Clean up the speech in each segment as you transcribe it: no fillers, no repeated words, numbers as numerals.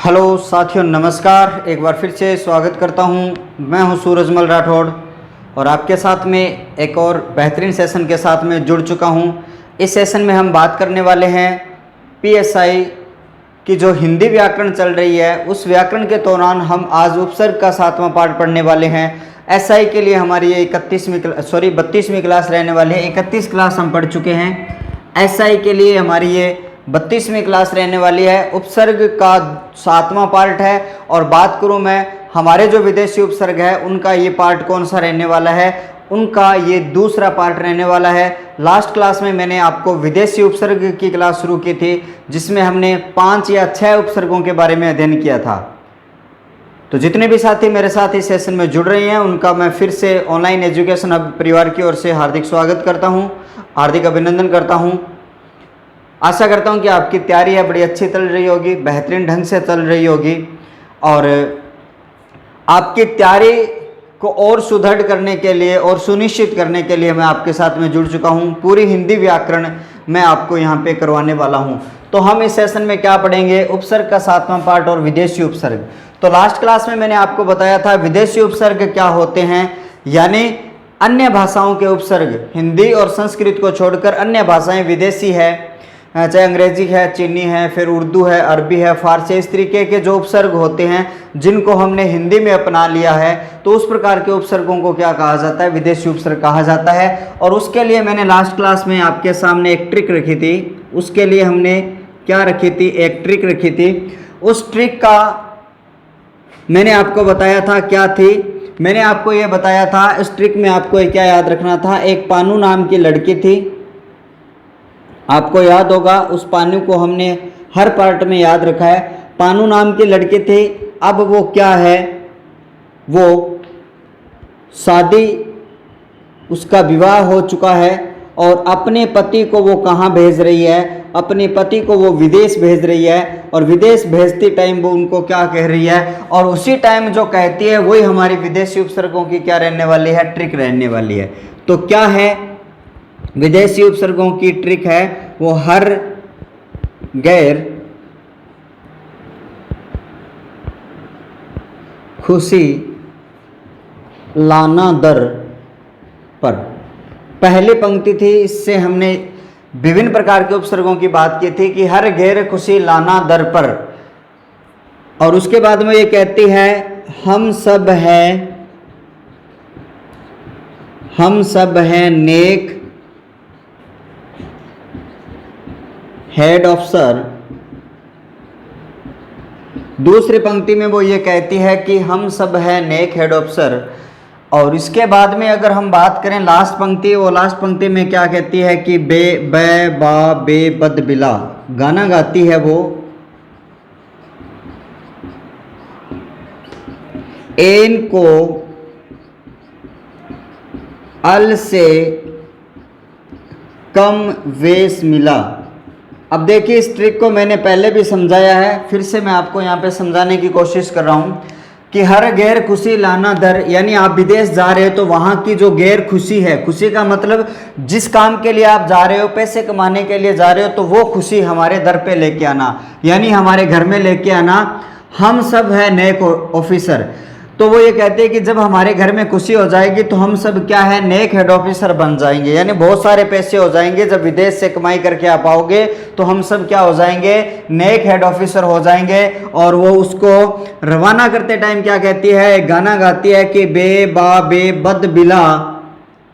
Hello साथियों, नमस्कार। एक बार फिर से स्वागत करता हूं। मैं हूं सूरजमल राठौड़ और आपके साथ में एक और बेहतरीन सेशन के साथ में जुड़ चुका हूं। इस सेशन में हम बात करने वाले हैं पीएसआई की जो हिंदी व्याकरण चल रही है, उस व्याकरण के दौरान हम आज उपसर्ग का 7वां पार्ट पढ़ने वाले हैं। एसआई के लिए हमारी ये 32वीं क्लास रहने वाली है। 31 क्लास हम पढ़ चुके हैं। एसआई के लिए हमारी ये 32वीं क्लास रहने वाली है। उपसर्ग का 7वां पार्ट है। और बात करूं मैं हमारे जो विदेशी उपसर्ग है उनका ये पार्ट कौन सा रहने वाला है, उनका ये दूसरा पार्ट रहने वाला है। लास्ट क्लास में मैंने आपको विदेशी उपसर्ग की क्लास शुरू की थी, जिसमें हमने 5 या 6 उपसर्गों के बारे में अध्ययन किया था। तो जितने भी साथी मेरे साथ इस सेशन में जुड़ रहे हैं उनका मैं फिर से ऑनलाइन एजुकेशन हब परिवार की ओर से हार्दिक स्वागत करता हूं, हार्दिक अभिनंदन करता हूं। आशा करता हूं कि आपकी तैयारी है बड़ी अच्छी चल रही होगी, बेहतरीन ढंग से चल रही होगी। और आपकी तैयारी को और सुदृढ़ करने के लिए और सुनिश्चित करने के लिए मैं आपके साथ में जुड़ चुका हूं। पूरी हिंदी व्याकरण मैं आपको यहां पे करवाने वाला हूं। तो हम इस सेशन में क्या पढ़ेंगे? उपसर्ग का 7वां पार्ट और विदेशी उपसर्ग। तो लास्ट क्लास में मैंने आपको बताया था विदेशी उपसर्ग क्या होते हैं, यानी अन्य भाषाओं के उपसर्ग। हिंदी और संस्कृत को छोड़कर अन्य भाषाएं विदेशी है, चाहे अंग्रेजी है, चीनी है, फिर उर्दू है, अरबी है, फारसी, इस तरीके के जो उपसर्ग होते हैं जिनको हमने हिंदी में अपना लिया है, तो उस प्रकार के उपसर्गों को क्या कहा जाता है? विदेशी उपसर्ग कहा जाता है। और उसके लिए मैंने लास्ट क्लास में आपके सामने एक ट्रिक रखी थी। उसके लिए हमने क्या रखी थी? एक ट्रिक रखी थी। उस ट्रिक का मैंने आपको बताया था क्या थी? मैंने आपको ये बताया था, इस ट्रिक में आपको क्या याद रखना था? एक पानू नाम की लड़की थी, आपको याद होगा। उस पानू को हमने हर पार्ट में याद रखा है। पानू नाम की लड़की थी। अब वो क्या है? वो शादी, उसका विवाह हो चुका है और अपने पति को वो कहाँ भेज रही है? अपने पति को वो विदेश भेज रही है। और विदेश भेजती टाइम वो उनको क्या कह रही है? और उसी टाइम जो कहती है वही हमारी विदेशी उपसर्गों की क्या रहने वाली है? ट्रिक रहने वाली है। तो क्या है विदेशी उपसर्गों की ट्रिक? है वो हर गैर खुशी लाना दर पर। पहली पंक्ति थी, इससे हमने विभिन्न प्रकार के उपसर्गों की बात की थी कि हर गैर खुशी लाना दर पर। और उसके बाद में ये कहती है हम सब हैं नेक हेड अफसर। दूसरी पंक्ति में वो ये कहती है कि हम सब हैं नेक हेड अफसर। और इसके बाद में अगर हम बात करें लास्ट पंक्ति, वो लास्ट पंक्ति में क्या कहती है कि बे बै बा बे बद बिला। गाना गाती है वो। एन को अल से कम वेश मिला। अब देखिए, इस ट्रिक को मैंने पहले भी समझाया है, फिर से मैं आपको यहाँ पे समझाने की कोशिश कर रहा हूँ कि हर गैर खुशी लाना दर, यानी आप विदेश जा रहे हो तो वहाँ की जो गैर खुशी है, खुशी का मतलब जिस काम के लिए आप जा रहे हो, पैसे कमाने के लिए जा रहे हो, तो वो खुशी हमारे दर पे लेके आना, यानी हमारे घर में लेके आना। हम सब है नेक ऑफिसर। तो वो ये कहते हैं कि जब हमारे घर में खुशी हो जाएगी तो हम सब क्या है? नेक हेड ऑफिसर बन जाएंगे, यानी बहुत सारे पैसे हो जाएंगे। जब विदेश से कमाई करके आप आओगे तो हम सब क्या हो जाएंगे? नेक हेड ऑफिसर हो जाएंगे। और वो उसको रवाना करते टाइम क्या कहती है? गाना गाती है कि बे बा बे बद बिला।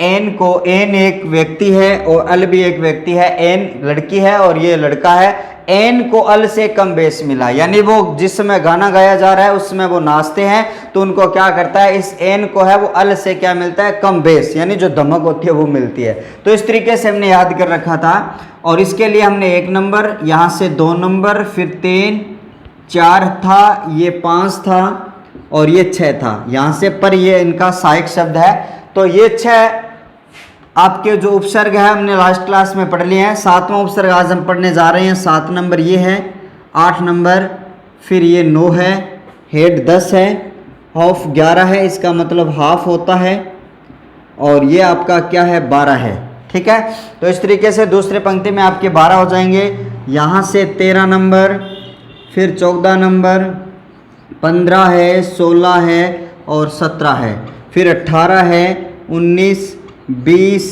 एन को, एन एक व्यक्ति है और अल भी एक व्यक्ति है। एन लड़की है और ये लड़का है। एन को अल से कम बेस मिला, यानी वो जिस समय गाना गाया जा रहा है उस समय वो नाचते हैं, तो उनको क्या करता है? इस एन को है वो अल से क्या मिलता है? कम बेस, यानी जो धमक होती है वो मिलती है। तो इस तरीके से हमने याद कर रखा था। और इसके लिए हमने 1 नंबर, यहाँ से 2 नंबर, फिर 3, 4 था, ये 5 था और ये 6 था। यहाँ से पर ये इनका सहायक शब्द है। तो ये 6 आपके जो उपसर्ग है हमने लास्ट क्लास में पढ़ लिए हैं। 7वां उपसर्ग आज हम पढ़ने जा रहे हैं। 7 नंबर ये है, 8 नंबर, फिर ये 9 है, हेड 10 है, हाफ 11 है, इसका मतलब हाफ होता है। और ये आपका क्या है? 12 है। ठीक है। तो इस तरीके से दूसरे पंक्ति में आपके 12 हो जाएंगे। यहाँ से 13 नंबर, फिर 14 नंबर, 15 है, 16 है और 17 है, फिर 18 है, 19, 20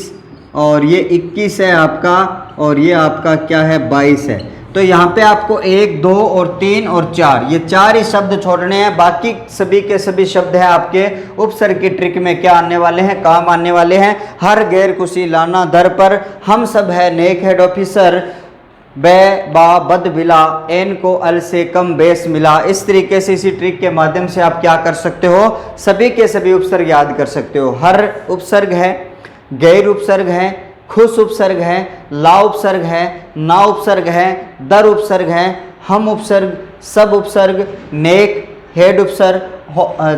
और ये 21 है आपका, और ये आपका क्या है 22 है। तो यहाँ पे आपको 1, 2 और 3 और 4, ये 4 ही शब्द छोड़ने हैं। बाकी सभी के सभी शब्द हैं आपके उपसर्ग की ट्रिक में क्या आने वाले हैं, काम आने वाले हैं। हर गैर खुशी लाना दर पर, हम सब है नेक हेड ऑफिसर, बे बा बद बिला, एन को अल से कम बेस मिला। इस तरीके से इसी ट्रिक के माध्यम से आप क्या कर सकते हो, सभी के सभी उपसर्ग याद कर सकते हो। हर उपसर्ग है, गैर उपसर्ग है, खुश उपसर्ग है, ला उपसर्ग है, ना उपसर्ग है, दर उपसर्ग है, हम उपसर्ग, सब उपसर्ग, नेक, हेड उपसर्ग,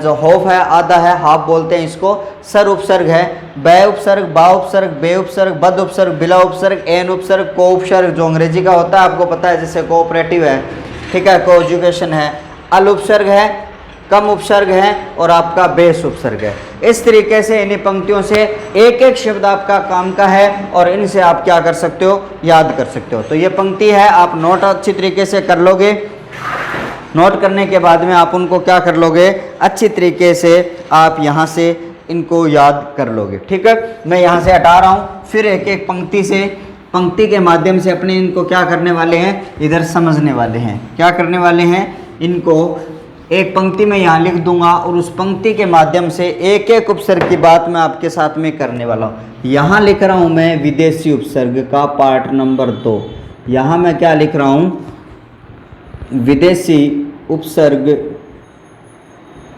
जो होफ है आधा है, हाफ बोलते हैं इसको, सर उपसर्ग है, बै उपसर्ग, बा उपसर्ग, बे उपसर्ग, बद उपसर्ग, बिला उपसर्ग, एन उपसर्ग, को उपसर्ग जो अंग्रेजी का होता है आपको पता है, जैसे कोऑपरेटिव है, ठीक है, को एजुकेशन है, अल उपसर्ग है, कम उपसर्ग है और आपका बेस उपसर्ग है। इस तरीके से इन्हीं पंक्तियों से एक एक शब्द आपका काम का है और इनसे आप क्या कर सकते हो, याद कर सकते हो। तो ये पंक्ति है, आप नोट अच्छी तरीके से कर लोगे। नोट करने के बाद में आप उनको क्या कर लोगे, अच्छी तरीके से आप यहाँ से इनको याद कर लोगे। ठीक है, मैं यहाँ से हटा रहा हूँ, फिर एक एक पंक्ति के माध्यम से अपने इनको क्या करने वाले हैं, इधर समझने वाले हैं। क्या करने वाले हैं, इनको एक पंक्ति में यहाँ लिख दूंगा और उस पंक्ति के माध्यम से एक एक उपसर्ग की बात मैं आपके साथ में करने वाला हूँ। यहाँ लिख रहा हूँ मैं विदेशी उपसर्ग का पार्ट नंबर 2। यहाँ मैं क्या लिख रहा हूँ, विदेशी उपसर्ग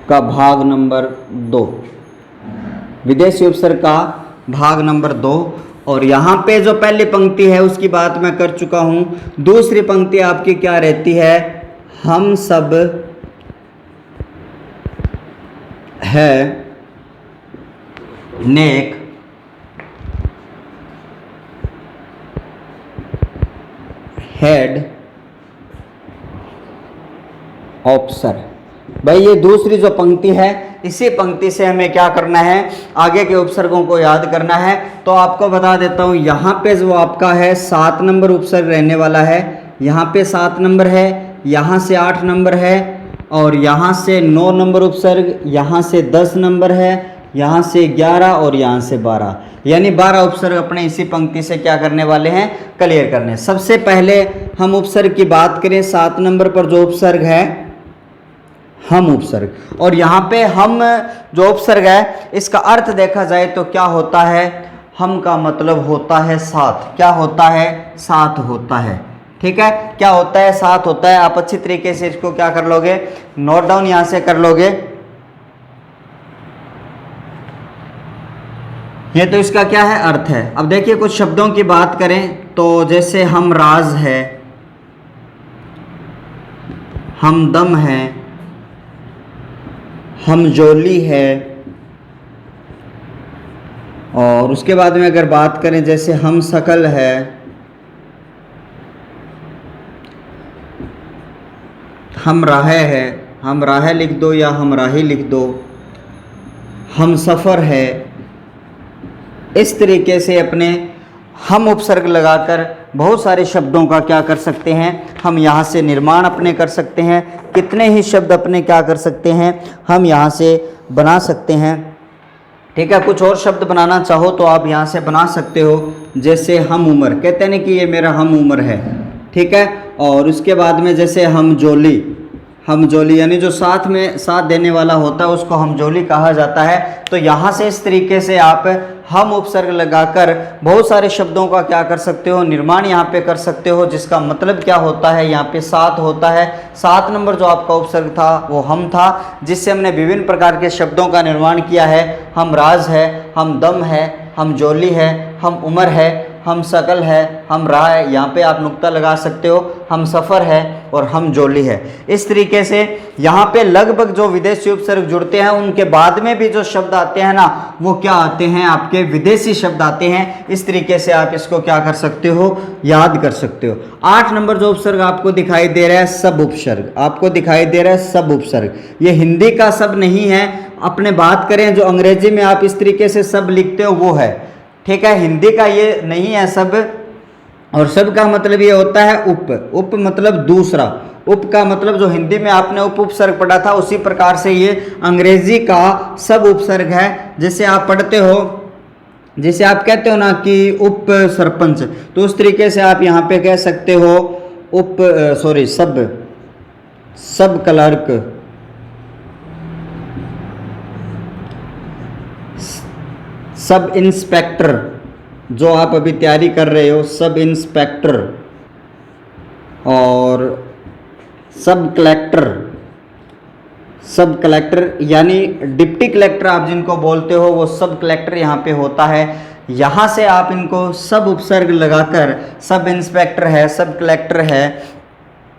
का भाग नंबर 2, विदेशी उपसर्ग का भाग नंबर 2। और यहाँ पे जो पहली पंक्ति है उसकी बात मैं कर चुका हूँ। दूसरी पंक्ति आपकी क्या रहती है, हम सब है नेक हेड ऑफिसर। भाई ये दूसरी जो पंक्ति है, इसी पंक्ति से हमें क्या करना है, आगे के उपसर्गों को याद करना है। तो आपको बता देता हूँ, यहाँ पे जो आपका है 7 नंबर उपसर्ग रहने वाला है। यहाँ पे 7 नंबर है, यहाँ से 8 नंबर है और यहाँ से 9 नंबर उपसर्ग, यहाँ से 10 नंबर है, यहाँ से 11 और यहाँ से 12, यानी 12 उपसर्ग अपने इसी पंक्ति से क्या करने वाले हैं, क्लियर करने। सबसे पहले हम उपसर्ग की बात करें, 7 नंबर पर जो उपसर्ग है हम उपसर्ग, और यहाँ पे हम जो उपसर्ग है इसका अर्थ देखा जाए तो क्या होता है, हम का मतलब होता है साथ। क्या होता है, साथ होता है। ठीक है, क्या होता है, साथ होता है। आप अच्छी तरीके से इसको क्या कर लोगे, नोट डाउन यहां से कर लोगे। ये तो इसका क्या है, अर्थ है। अब देखिए कुछ शब्दों की बात करें तो जैसे हम राज है, हम दम है, हम जोली है, और उसके बाद में अगर बात करें जैसे हम शकल है, हम राहे है, हम राहे लिख दो या हम राही लिख दो, हम सफ़र है। इस तरीके से अपने हम उपसर्ग लगाकर बहुत सारे शब्दों का क्या कर सकते हैं, हम यहाँ से निर्माण अपने कर सकते हैं। कितने ही शब्द अपने क्या कर सकते हैं, हम यहाँ से बना सकते हैं। ठीक है, कुछ और शब्द बनाना चाहो तो आप यहाँ से बना सकते हो। जैसे हम उम्र, कहते हैं कि ये मेरा हम उम्र है। ठीक है, और उसके बाद में जैसे हम जोली, हम जोली यानी जो साथ में साथ देने वाला होता है उसको हम जोली कहा जाता है। तो यहाँ से इस तरीके से आप हम उपसर्ग लगाकर बहुत सारे शब्दों का क्या कर सकते हो, निर्माण यहाँ पे कर सकते हो, जिसका मतलब क्या होता है, यहाँ पे साथ होता है। 7 नंबर जो आपका उपसर्ग था वो हम था, जिससे हमने विभिन्न प्रकार के शब्दों का निर्माण किया है। हम राज है, हम दम है, हम जोली है, हम उम्र है, हम शकल है, हम राह है, यहाँ पे आप नुक्ता लगा सकते हो, हम सफ़र है और हम जोली है। इस तरीके से यहाँ पे लगभग जो विदेशी उपसर्ग जुड़ते हैं उनके बाद में भी जो शब्द आते हैं ना, वो क्या आते हैं, आपके विदेशी शब्द आते हैं। इस तरीके से आप इसको क्या कर सकते हो, याद कर सकते हो। 8 नंबर जो उपसर्ग आपको दिखाई दे रहा है सब उपसर्ग, आपको दिखाई दे रहा है सब उपसर्ग। ये हिंदी का सब नहीं है, अपने बात करें जो अंग्रेजी में आप इस तरीके से सब लिखते हो वो है। ठीक है, हिंदी का ये नहीं है सब, और सब का मतलब ये होता है उप। उप मतलब दूसरा। उप का मतलब जो हिंदी में आपने उप उपसर्ग पढ़ा था, उसी प्रकार से ये अंग्रेजी का सब उपसर्ग है। जैसे आप पढ़ते हो, जैसे आप कहते हो ना कि उप सरपंच, तो उस तरीके से आप यहाँ पे कह सकते हो सब क्लर्क, सब इंस्पेक्टर, जो आप अभी तैयारी कर रहे हो सब इंस्पेक्टर, और सब कलेक्टर यानी डिप्टी कलेक्टर आप जिनको बोलते हो, वो सब कलेक्टर यहाँ पे होता है। यहाँ से आप इनको सब उपसर्ग लगाकर सब इंस्पेक्टर है, सब कलेक्टर है,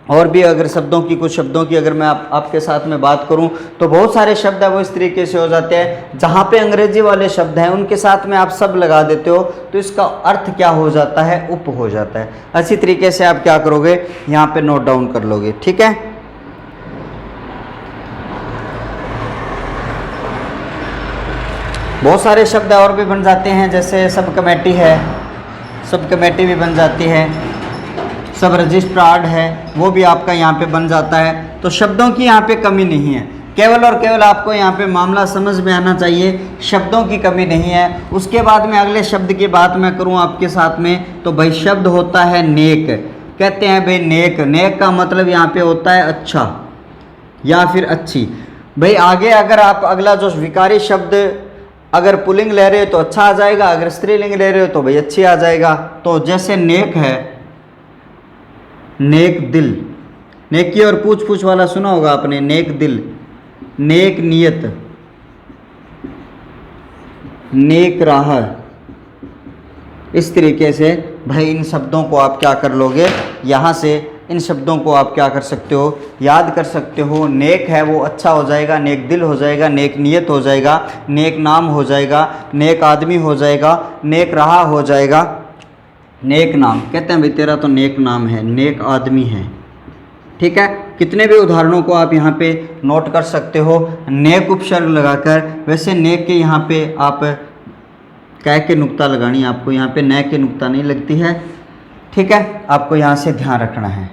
और भी अगर शब्दों की, कुछ शब्दों की अगर मैं आपके साथ में बात करूं तो बहुत सारे शब्द है वो इस तरीके से हो जाते हैं। जहां पे अंग्रेजी वाले शब्द हैं उनके साथ में आप सब लगा देते हो तो इसका अर्थ क्या हो जाता है, उप हो जाता है। अच्छी तरीके से आप क्या करोगे, यहाँ पे नोट डाउन कर लोगे, ठीक है। बहुत सारे शब्द और भी बन जाते हैं, जैसे सब कमेटी है, सब कमेटी भी बन जाती है, सब रजिस्ट्रार्ड है, वो भी आपका यहाँ पे बन जाता है। तो शब्दों की यहाँ पे कमी नहीं है, केवल और केवल आपको यहाँ पे मामला समझ में आना चाहिए, शब्दों की कमी नहीं है। उसके बाद में अगले शब्द की बात मैं करूँ आपके साथ में, तो भाई शब्द होता है नेक। कहते हैं भाई नेक, नेक का मतलब यहाँ पे होता है अच्छा या फिर अच्छी। भाई आगे अगर आप अगला जो विकारी शब्द अगर पुल्लिंग ले रहे हो तो अच्छा आ जाएगा, अगर स्त्रीलिंग ले रहे हो तो भाई अच्छी आ जाएगा। तो जैसे नेक है, नेक दिल, नेकी और पूछ पूछ वाला सुना होगा आपने, नेक दिल, नेक नियत, नेक राह। इस तरीके से भाई इन शब्दों को आप क्या कर लोगे, यहाँ से इन शब्दों को आप क्या कर सकते हो, याद कर सकते हो। नेक है वो अच्छा हो जाएगा, नेक दिल हो जाएगा, नेक नियत हो जाएगा, नेक नाम हो जाएगा, नेक आदमी हो जाएगा, नेक राह हो जाएगा, नेक नाम। कहते हैं भाई तेरा तो नेक नाम है, नेक आदमी है, ठीक है। कितने भी उदाहरणों को आप यहाँ पे नोट कर सकते हो नेक उपसर्ग लगाकर। वैसे नेक के यहाँ पे आप कै के नुक्ता लगानी है आपको, यहाँ पे न के नुक्ता नहीं लगती है, ठीक है, आपको यहाँ से ध्यान रखना है।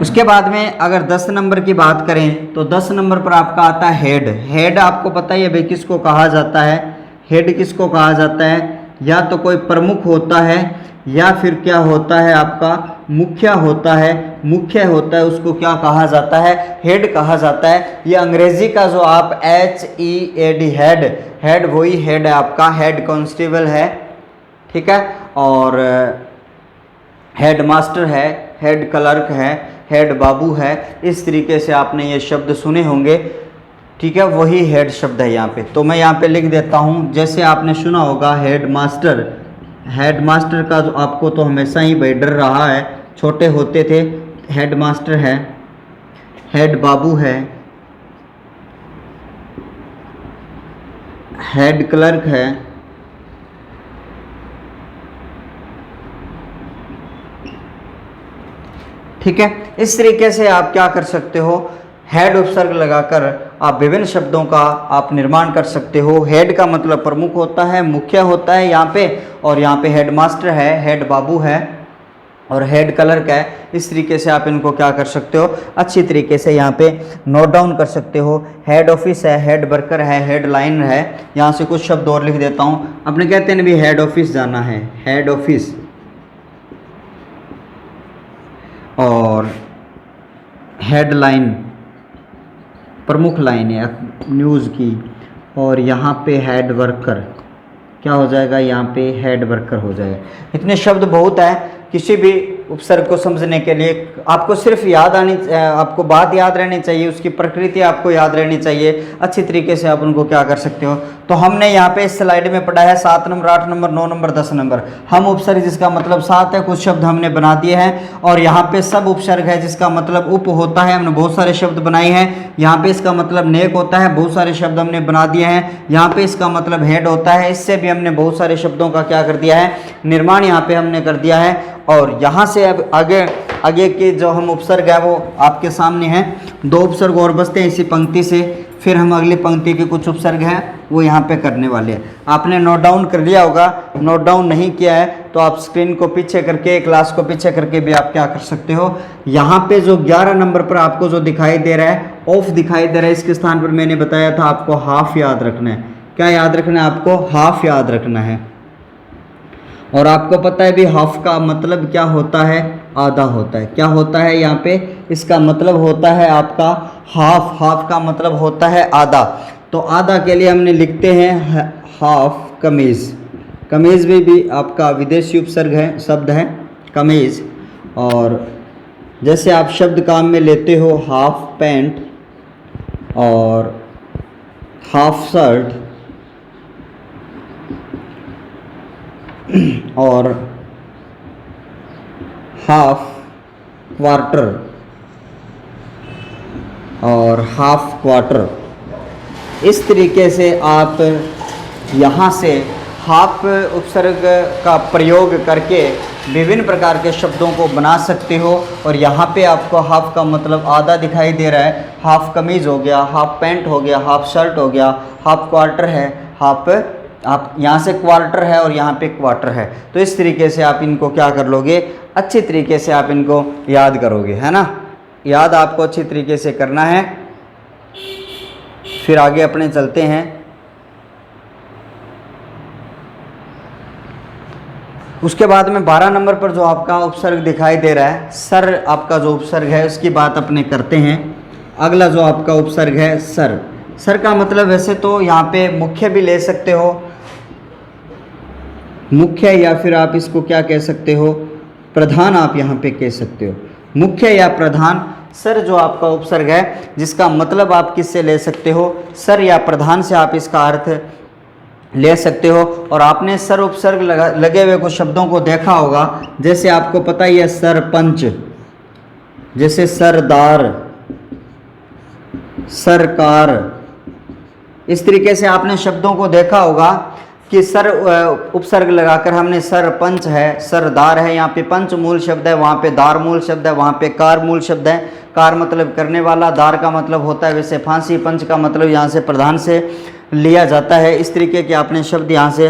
उसके बाद में अगर 10 नंबर की बात करें तो 10 नंबर पर आपका आता है हेड। हेड आपको पता ही है भाई किसको कहा जाता है, हेड किसको कहा जाता है, या तो कोई प्रमुख होता है या फिर क्या होता है आपका मुखिया होता है। मुख्य होता है उसको क्या कहा जाता है, हेड कहा जाता है। ये अंग्रेजी का जो आप HEAD हेड, हेड वही हेड है आपका, हेड कांस्टेबल है, ठीक है, और हेड मास्टर है, हेड क्लर्क है, हेड बाबू है। इस तरीके से आपने ये शब्द सुने होंगे, ठीक है, वही हेड शब्द है यहाँ पे। तो मैं यहाँ पे लिख देता हूँ, जैसे आपने सुना होगा हेड मास्टर। हेड मास्टर का जो आपको तो हमेशा ही भाई डर रहा है, छोटे होते थे। हेड मास्टर है, हेड बाबू है, हेड क्लर्क है, ठीक है। इस तरीके से आप क्या कर सकते हो, हेड उपसर्ग लगाकर आप विभिन्न शब्दों का आप निर्माण कर सकते हो। हेड का मतलब प्रमुख होता है, मुख्य होता है यहाँ पे, और यहाँ पे हेड मास्टर है, हेड बाबू है और हेड क्लर्क है। इस तरीके से आप इनको क्या कर सकते हो, अच्छी तरीके से यहाँ पे नोट डाउन कर सकते हो। हेड ऑफिस है, हेड वर्कर है, हेड लाइन है। यहाँ से कुछ शब्द और लिख देता हूँ। अपने कहते हैं भी हेड ऑफिस जाना है, हेड ऑफिस, और हेडलाइन प्रमुख लाइन है न्यूज़ की, और यहाँ पे हेड वर्कर क्या हो जाएगा, यहाँ पे हेड वर्कर हो जाएगा। इतने शब्द बहुत है, किसी भी उपसर्ग को समझने के लिए आपको सिर्फ आपको बात याद रहनी चाहिए, उसकी प्रकृति आपको याद रहनी चाहिए। अच्छी तरीके से आप उनको क्या कर सकते हो। तो हमने यहाँ पे इस स्लाइड में पढ़ा है 7 नंबर, 8 नंबर, 9 नंबर, 10 नंबर। हम उपसर्ग जिसका मतलब 7 है, कुछ शब्द हमने बना दिए हैं, और यहाँ पे सब उपसर्ग है जिसका मतलब उप होता है। हमने बहुत सारे शब्द बनाए हैं। यहाँ पे इसका मतलब नेक होता है, बहुत सारे शब्द हमने बना दिए हैं। यहाँ पे इसका मतलब हेड होता है, इससे भी हमने बहुत सारे शब्दों का क्या कर दिया है, निर्माण यहाँ पे हमने कर दिया है। और यहाँ से अब आगे के जो हम उपसर्ग है वो आपके सामने हैं। 2 उपसर्ग और बचते हैं इसी पंक्ति से, फिर हम अगली पंक्ति के कुछ उपसर्ग हैं वो यहाँ पे करने वाले हैं। आपने नोट डाउन कर लिया होगा, नोट डाउन नहीं किया है तो आप स्क्रीन को पीछे करके, क्लास को पीछे करके भी आप क्या कर सकते हो, यहाँ पे जो 11 नंबर पर आपको जो दिखाई दे रहा है, ऑफ दिखाई दे रहा है, इसके स्थान पर मैंने बताया था आपको हाफ याद रखना है। क्या याद रखना है आपको? हाफ याद रखना है। और आपको पता है भी हाफ का मतलब क्या होता है? आधा होता है। क्या होता है यहाँ पे? इसका मतलब होता है आपका हाफ। हाफ का मतलब होता है आधा। तो आधा के लिए हमने लिखते हैं हाफ कमीज़। कमीज़ में भी आपका विदेशी उपसर्ग है, शब्द है कमीज़। और जैसे आप शब्द काम में लेते हो हाफ पैंट और हाफ शर्ट और हाफ क्वार्टर और हाफ क्वार्टर, इस तरीके से आप यहाँ से हाफ उपसर्ग का प्रयोग करके विभिन्न प्रकार के शब्दों को बना सकते हो। और यहाँ पे आपको हाफ का मतलब आधा दिखाई दे रहा है। हाफ कमीज़ हो गया, हाफ पैंट हो गया, हाफ शर्ट हो गया, हाफ क्वार्टर है, हाफ आप यहाँ से क्वार्टर है और यहाँ पे क्वार्टर है। तो इस तरीके से आप इनको क्या कर लोगे, अच्छी तरीके से आप इनको याद करोगे, है ना। याद आपको अच्छी तरीके से करना है। फिर आगे अपने चलते हैं। उसके बाद में 12 नंबर पर जो आपका उपसर्ग दिखाई दे रहा है, सर आपका जो उपसर्ग है उसकी बात अपने करते हैं। अगला जो आपका उपसर्ग है सर। सर का मतलब वैसे तो यहाँ पे मुख्य भी ले सकते हो, मुख्य, या फिर आप इसको क्या कह सकते हो, प्रधान आप यहाँ पे कह सकते हो, मुख्य या प्रधान। सर जो आपका उपसर्ग है जिसका मतलब आप किससे ले सकते हो, सर या प्रधान से आप इसका अर्थ ले सकते हो। और आपने सर उपसर्ग लगे हुए कुछ शब्दों को देखा होगा, जैसे आपको पता ही है सरपंच, जैसे सरदार, सरकार, इस तरीके से आपने शब्दों को देखा होगा कि सर उपसर्ग लगाकर हमने सरपंच है, सरदार है, यहाँ पे पंच मूल शब्द है, वहाँ पे दार मूल शब्द है, वहाँ पे कार मूल शब्द है। कार मतलब करने वाला, दार का मतलब होता है वैसे फांसी, पंच का मतलब यहाँ से प्रधान से लिया जाता है। इस तरीके के आपने शब्द यहाँ से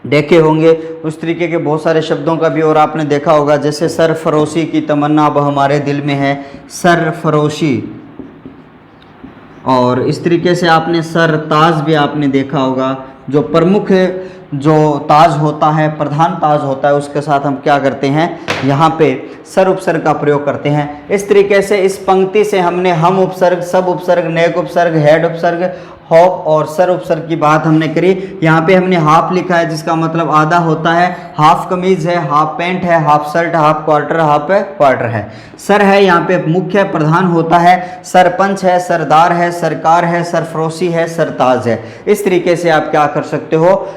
देखे होंगे। उस तरीके के बहुत सारे शब्दों का भी और आपने देखा होगा, जैसे सरफरोशी की तमन्ना अब हमारे दिल में है, सरफरोशी। और इस तरीके से आपने सरताज भी आपने देखा होगा, जो प्रमुख जो ताज होता है, प्रधान ताज होता है, उसके साथ हम क्या करते हैं, यहाँ पे सर उपसर्ग का प्रयोग करते हैं। इस तरीके से इस पंक्ति से हमने हम उपसर्ग, सब उपसर्ग, नेक उपसर्ग, हेड उपसर्ग, हॉफ और सर उपसर्ग की बात हमने करी। यहाँ पे हमने हाफ लिखा है जिसका मतलब आधा होता है, हाफ कमीज है, हाफ पैंट है, half shirt, half quarter, half quarter है। सर है यहाँ पे मुख्य प्रधान होता है, सरपंच है, सरदार है, सरकार है, सरफरोशी है, सरताज है। इस तरीके से आप क्या कर सकते हो,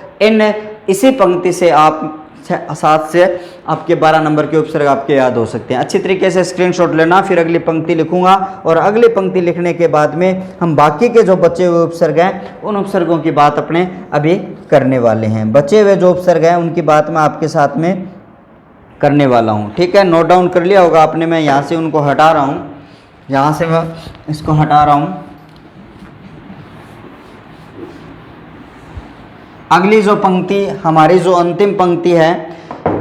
इसी पंक्ति से आप साथ से आपके 12 नंबर के उपसर्ग आपके याद हो सकते हैं। अच्छी तरीके से स्क्रीनशॉट लेना, फिर अगली पंक्ति लिखूंगा और अगली पंक्ति लिखने के बाद में हम बाकी के जो बचे हुए उपसर्ग हैं उन उपसर्गों की बात अपने अभी करने वाले हैं। बचे हुए जो उपसर्ग हैं उनकी बात मैं आपके साथ में करने वाला हूँ, ठीक है। नोट डाउन कर लिया होगा आपने। मैं यहाँ से उनको हटा रहा हूँ, यहाँ से मैं इसको हटा रहा हूँ। अगली जो पंक्ति हमारी जो अंतिम पंक्ति है,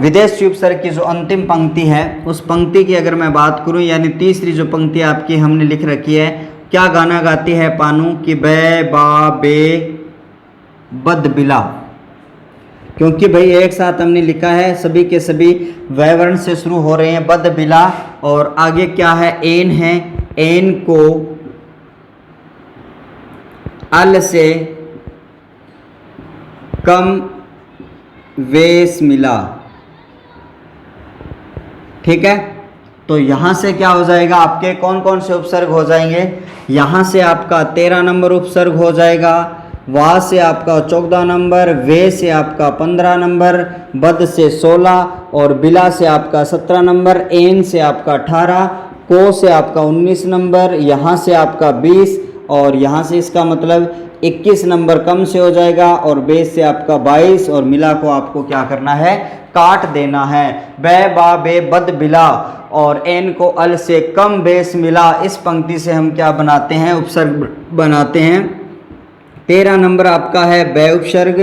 विदेशी उपसर्ग की जो अंतिम पंक्ति है, उस पंक्ति की अगर मैं बात करूं, यानी तीसरी जो पंक्ति आपकी हमने लिख रखी है, क्या गाना गाती है पानू कि बे बा बे बद बिला। क्योंकि भाई एक साथ हमने लिखा है, सभी के सभी वैवर्ण से शुरू हो रहे हैं, बद बिला, और आगे क्या है, एन है, एन को अल से कम वेश मिला, ठीक है। तो यहाँ से क्या हो जाएगा, आपके कौन कौन से उपसर्ग हो जाएंगे, यहाँ से आपका 13 नंबर उपसर्ग हो जाएगा, वा से आपका 14 नंबर, वे से आपका 15 नंबर, बद से 16 और बिला से आपका 17 नंबर, एन से आपका 18, को से आपका 19 नंबर, यहाँ से आपका 20 और यहाँ से इसका मतलब 21 नंबर कम से हो जाएगा, और बेस से आपका 22 और मिला को आपको क्या करना है, काट देना है। बे बा बे बद बिला और एन को अल से कम बेस मिला। इस पंक्ति से हम क्या बनाते हैं, उपसर्ग बनाते हैं। 13 नंबर आपका है बे उपसर्ग।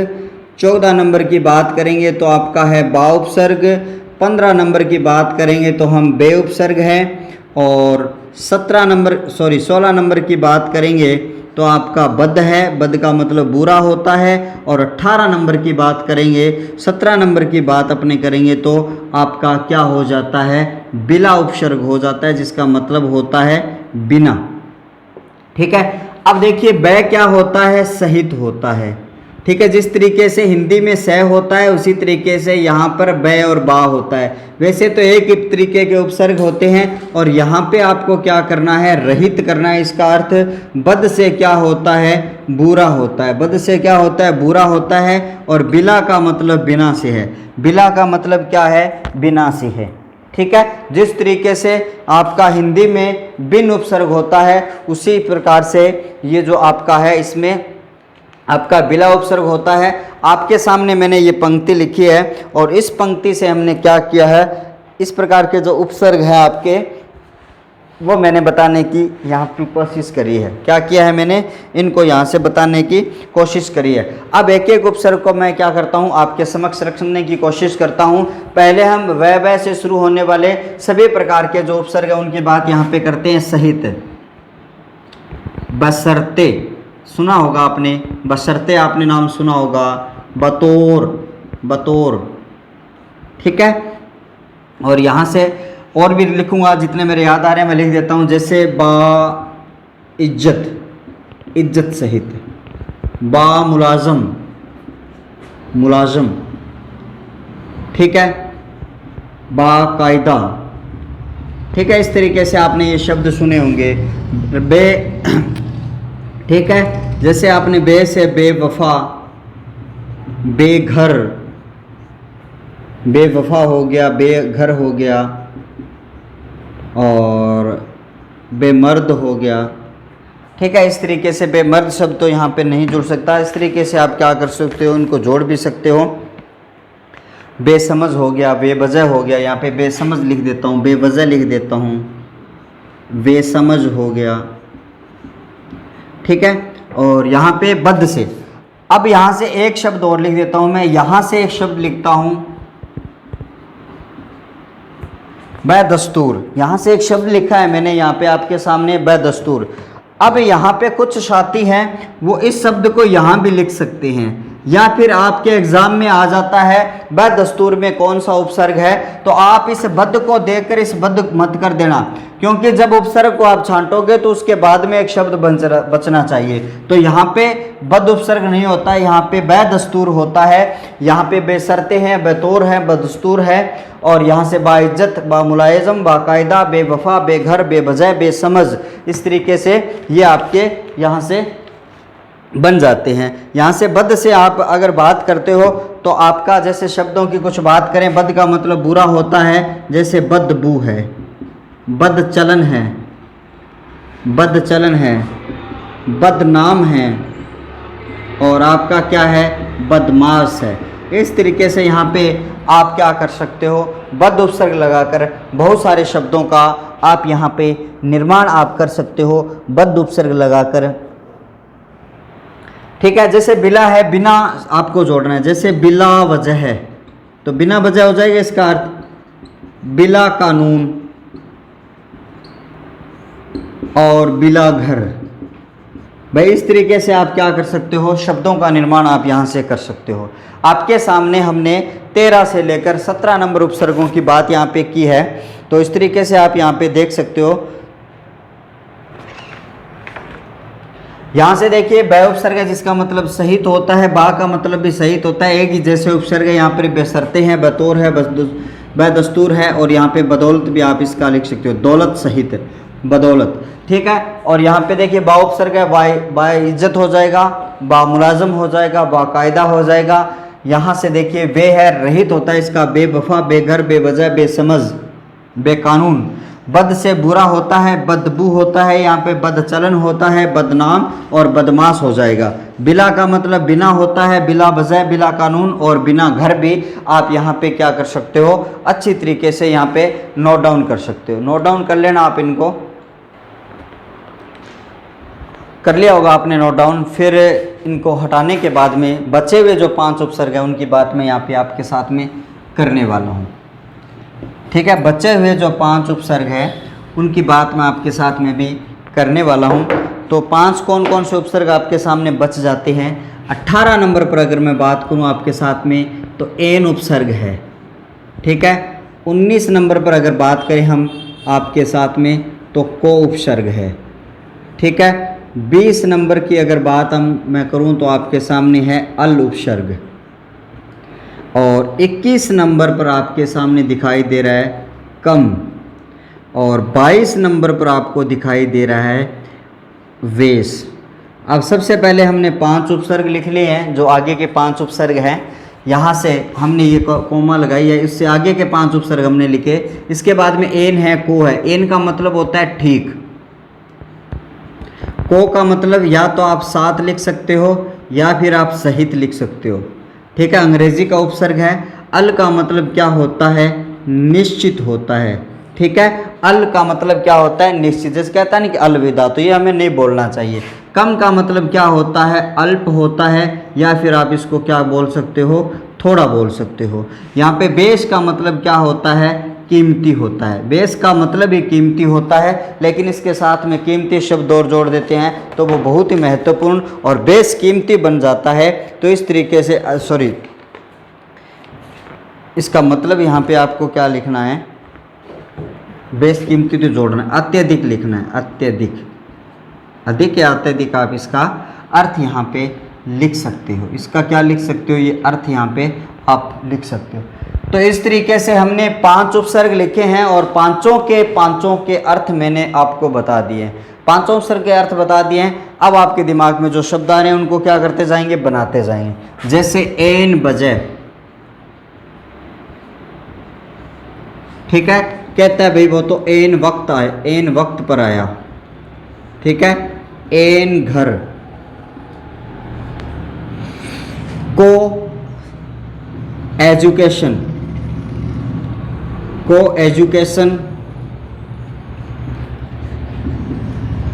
14 नंबर की बात करेंगे तो आपका है बा उपसर्ग। 15 नंबर की बात करेंगे तो हम बे उपसर्ग है। और 16 नंबर की बात करेंगे तो आपका बद है, बद का मतलब बुरा होता है। और 18 नंबर की बात करेंगे, 17 नंबर की बात अपने करेंगे तो आपका क्या हो जाता है, बिला उपसर्ग हो जाता है, जिसका मतलब होता है बिना। ठीक है, अब देखिए बै क्या होता है, सहित होता है। ठीक है, जिस तरीके से हिंदी में स होता है उसी तरीके से यहाँ पर बै और बा होता है। वैसे तो एक ही तरीके के उपसर्ग होते हैं और यहाँ पे आपको क्या करना है, रहित करना है। इसका अर्थ बद से क्या होता है, बुरा होता है। बद से क्या होता है, बुरा होता है। और बिला का मतलब बिना से है। बिला का मतलब क्या है, बिना से है। ठीक है, जिस तरीके से आपका हिंदी में बिन उपसर्ग होता है उसी प्रकार से ये जो आपका है इसमें आपका बिला उपसर्ग होता है। आपके सामने मैंने ये पंक्ति लिखी है और इस पंक्ति से हमने क्या किया है, इस प्रकार के जो उपसर्ग है आपके वो मैंने बताने की यहाँ पे कोशिश करी है। क्या किया है, मैंने इनको यहाँ से बताने की कोशिश करी है। अब एक एक उपसर्ग को मैं क्या करता हूँ, आपके समक्ष रखने की कोशिश करता हूँ। पहले हम वह से शुरू होने वाले सभी प्रकार के जो उपसर्ग है उनकी बात यहाँ पे करते हैं। सहित, बशर्ते सुना होगा आपने, बशर्ते आपने नाम सुना होगा। बतौर, बतौर। ठीक है, और यहाँ से और भी लिखूंगा, जितने मेरे याद आ रहे हैं मैं लिख देता हूँ। जैसे बा इज्जत, इज्जत सहित। बा मुलाजम, मुलाजम। ठीक है, बा कायदा। ठीक है, इस तरीके से आपने ये शब्द सुने होंगे। बे ठीक है, जैसे आपने बे से बेवफा, बेघर, बेवफा हो गया, बेघर हो गया और बेमर्द हो गया। ठीक है, इस तरीके से बेमर्द शब्द तो यहाँ पे नहीं जुड़ सकता। इस तरीके से आप क्या कर सकते हो, इनको जोड़ भी सकते हो। बेसमझ हो गया, बेवजह हो गया। यहाँ पे बेसमझ लिख देता हूँ, बेवजह लिख देता हूँ, बेसमझ हो गया। ठीक है, और यहाँ पे बद से, अब यहाँ से एक शब्द और लिख देता हूँ मैं। यहाँ से एक शब्द लिखता हूँ बदस्तूर। यहाँ से एक शब्द लिखा है मैंने यहाँ पे आपके सामने, बदस्तूर। अब यहाँ पे कुछ साथी हैं वो इस शब्द को यहाँ भी लिख सकते हैं, या फिर आपके एग्जाम में आ जाता है बदस्तूर में कौन सा उपसर्ग है, तो आप इस बद को देखकर इस बद मत कर देना, क्योंकि जब उपसर्ग को आप छांटोगे तो उसके बाद में एक शब्द बचना चाहिए। तो यहाँ पे बद उपसर्ग नहीं होता है, यहाँ पे बदस्तूर होता है। यहाँ पे बेशर्ते हैं, बतौर है, बदस्तूर है। और यहाँ से बाइज्जत, बामुलायज़म, बाकायदा, बेवफा, बेघर, बेवजह, बेसमझ, इस तरीके से ये आपके यहाँ से बन जाते हैं। यहाँ से बद से आप अगर बात करते हो तो आपका जैसे शब्दों की कुछ बात करें, बद का मतलब बुरा होता है। जैसे बदबू है, बदचलन है, बदचलन है, बदनाम है, और आपका क्या है, बदमाश है। इस तरीके से यहाँ पे आप क्या कर सकते हो, बद उपसर्ग लगाकर बहुत सारे शब्दों का आप यहाँ पे निर्माण आप कर सकते हो बद उपसर्ग लगाकर। ठीक है, जैसे बिला है, बिना आपको जोड़ना है। जैसे बिला वजह है तो बिना वजह हो जाएगा, इसका अर्थ बिला कानून और बिला घर। भाई इस तरीके से आप क्या कर सकते हो, शब्दों का निर्माण आप यहाँ से कर सकते हो। आपके सामने हमने 13 से लेकर 17 नंबर उपसर्गों की बात यहाँ पे की है, तो इस तरीके से आप यहाँ पे देख सकते हो। यहाँ से देखिए बै उपसर्ग है जिसका मतलब सहित होता है, बा का मतलब भी सहित होता है। एक ही जैसे उपसर्ग है, यहाँ पर बेशर्ते हैं, बतौर है, बदस्तूर है, और यहाँ पे बदौलत भी आप इसका लिख सकते हो, दौलत सहित, बदौलत। ठीक है, और यहाँ पे देखिए बा उपसर्ग है, बा इज्जत हो जाएगा, बा मुलाजम हो जाएगा, बाकायदा हो जाएगा। यहाँ से देखिए बे है, रहित होता है इसका, बेवफा, बेघर, बेवजह, बेसमझ, बेकानून। बद से बुरा होता है, बदबू होता है, यहाँ पे बदचलन होता है, बदनाम और बदमाश हो जाएगा। बिला का मतलब बिना होता है, बिला वजह, बिला कानून और बिना घर भी आप यहाँ पे क्या कर सकते हो, अच्छी तरीके से यहाँ पे नोट डाउन कर सकते हो। नोट डाउन कर लेना आप इनको, कर लिया होगा आपने नोट डाउन। फिर इनको हटाने के बाद में बचे हुए जो 5 उपसर्ग हैं उनकी बात मैं यहाँ पे आपके साथ में करने वाला हूँ। ठीक है, बचे हुए जो 5 उपसर्ग हैं उनकी बात मैं आपके साथ में भी करने वाला हूँ। तो 5 कौन कौन से उपसर्ग आपके सामने बच जाते हैं। 18 नंबर पर अगर मैं बात करूँ आपके साथ में तो एन उपसर्ग है। ठीक है, 19 नंबर पर अगर बात करें हम आपके साथ में तो को उपसर्ग है। ठीक है, 20 नंबर की अगर बात मैं करूं तो आपके सामने है अल उपसर्ग, और 21 नंबर पर आपके सामने दिखाई दे रहा है कम, और 22 नंबर पर आपको दिखाई दे रहा है वेश। अब सबसे पहले हमने 5 उपसर्ग लिख लिए हैं, जो आगे के 5 उपसर्ग हैं यहाँ से हमने ये कोमा लगाई है, इससे आगे के 5 उपसर्ग हमने लिखे। इसके बाद में एन है, को है। एन का मतलब होता है ठीक, को का मतलब या तो आप साथ लिख सकते हो या फिर आप सहित लिख सकते हो। ठीक है, अंग्रेजी का उपसर्ग है। अल का मतलब क्या होता है, निश्चित होता है। ठीक है, अल का मतलब क्या होता है, निश्चित। जैसे कहता है ना कि अलविदा, तो ये हमें नहीं बोलना चाहिए। कम का मतलब क्या होता है, अल्प होता है, या फिर आप इसको क्या बोल सकते हो, थोड़ा बोल सकते हो। यहाँ पे बेश का मतलब क्या होता है, कीमती होता है। बेश का मतलब ही कीमती होता है, लेकिन इसके साथ में कीमती शब्द और जोड़ देते हैं तो वो बहुत ही महत्वपूर्ण और बेश कीमती बन जाता है। तो इस तरीके से इसका मतलब यहाँ पे आपको क्या लिखना है, बेश कीमती तो जोड़ना है, अत्यधिक लिखना है। अत्यधिक, अधिक या अत्यधिक आप इसका अर्थ यहाँ पे लिख सकते हो। इसका क्या लिख सकते हो, ये अर्थ यहाँ पे आप लिख सकते हो। तो इस तरीके से हमने 5 उपसर्ग लिखे हैं और पांचों के अर्थ मैंने आपको बता दिए हैं। 5 उपसर्ग के अर्थ बता दिए हैं। अब आपके दिमाग में जो शब्द आ रहे हैं उनको क्या करते जाएंगे, बनाते जाएंगे। जैसे एन बजे, ठीक है, कहता है भाई वो तो एन वक्त आए, एन वक्त पर आया। ठीक है, एन घर, को एजुकेशन, को एजुकेशन,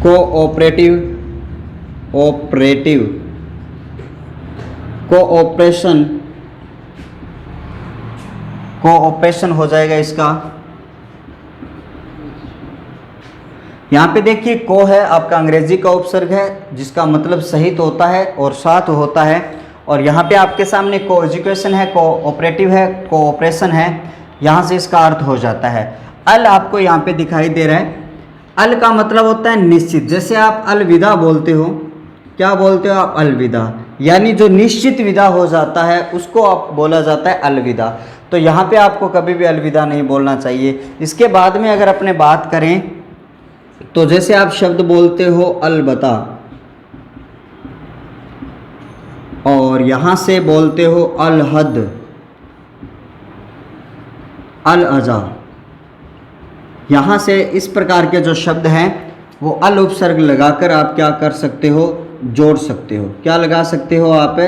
को ऑपरेटिव, ऑपरेटिव, को ऑपरेशन, को ऑपरेशन हो जाएगा इसका। यहाँ पे देखिए को है आपका अंग्रेजी का उपसर्ग है, जिसका मतलब सहित होता है और साथ होता है। और यहाँ पे आपके सामने को एजुकेशन है, को ऑपरेटिव है, को ऑपरेशन है, यहाँ से इसका अर्थ हो जाता है। अल आपको यहाँ पे दिखाई दे रहा है। अल का मतलब होता है निश्चित। जैसे आप अलविदा बोलते हो, क्या बोलते हो आप, अलविदा, यानी जो निश्चित विदा हो जाता है उसको आप बोला जाता है अलविदा। तो यहाँ पे आपको कभी भी अलविदा नहीं बोलना चाहिए। इसके बाद में अगर अपने बात करें तो जैसे आप शब्द बोलते हो अलबता, और यहाँ से बोलते हो अलहद, अल अजा, यहाँ से इस प्रकार के जो शब्द हैं वो अल उपसर्ग लगाकर आप क्या कर सकते हो, जोड़ सकते हो। क्या लगा सकते हो आप,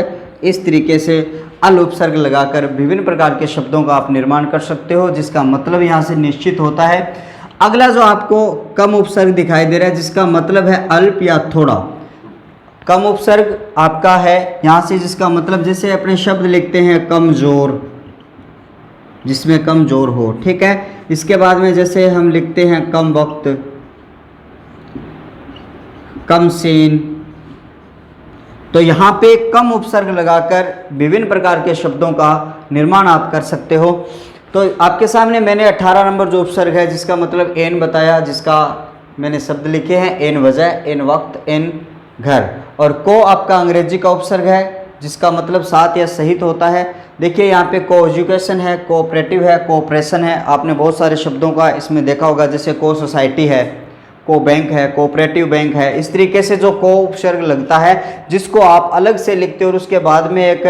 इस तरीके से अल उपसर्ग लगाकर विभिन्न प्रकार के शब्दों का आप निर्माण कर सकते हो, जिसका मतलब यहाँ से निश्चित होता है। अगला जो आपको कम उपसर्ग दिखाई दे रहा है, जिसका मतलब है अल्प या थोड़ा। कम उपसर्ग आपका है यहाँ से, जिसका मतलब जैसे अपने शब्द लिखते हैं कमजोर, जिसमें कमजोर हो। ठीक है, इसके बाद में जैसे हम लिखते हैं कम वक्त, कम सीन, तो यहाँ पे कम उपसर्ग लगाकर विभिन्न प्रकार के शब्दों का निर्माण आप कर सकते हो। तो आपके सामने मैंने 18 नंबर जो उपसर्ग है, जिसका मतलब एन बताया, जिसका मैंने शब्द लिखे हैं एन वजह, एन वक्त, एन घर। और को आपका अंग्रेजी का उपसर्ग है, जिसका मतलब साथ या सहित होता है। देखिए यहाँ पे को एजुकेशन है, कोऑपरेटिव है, कोऑपरेशन है। आपने बहुत सारे शब्दों का इसमें देखा होगा, जैसे को सोसाइटी है, को बैंक है, कोऑपरेटिव बैंक है। इस तरीके से जो को उपसर्ग लगता है, जिसको आप अलग से लिखते हो और उसके बाद में एक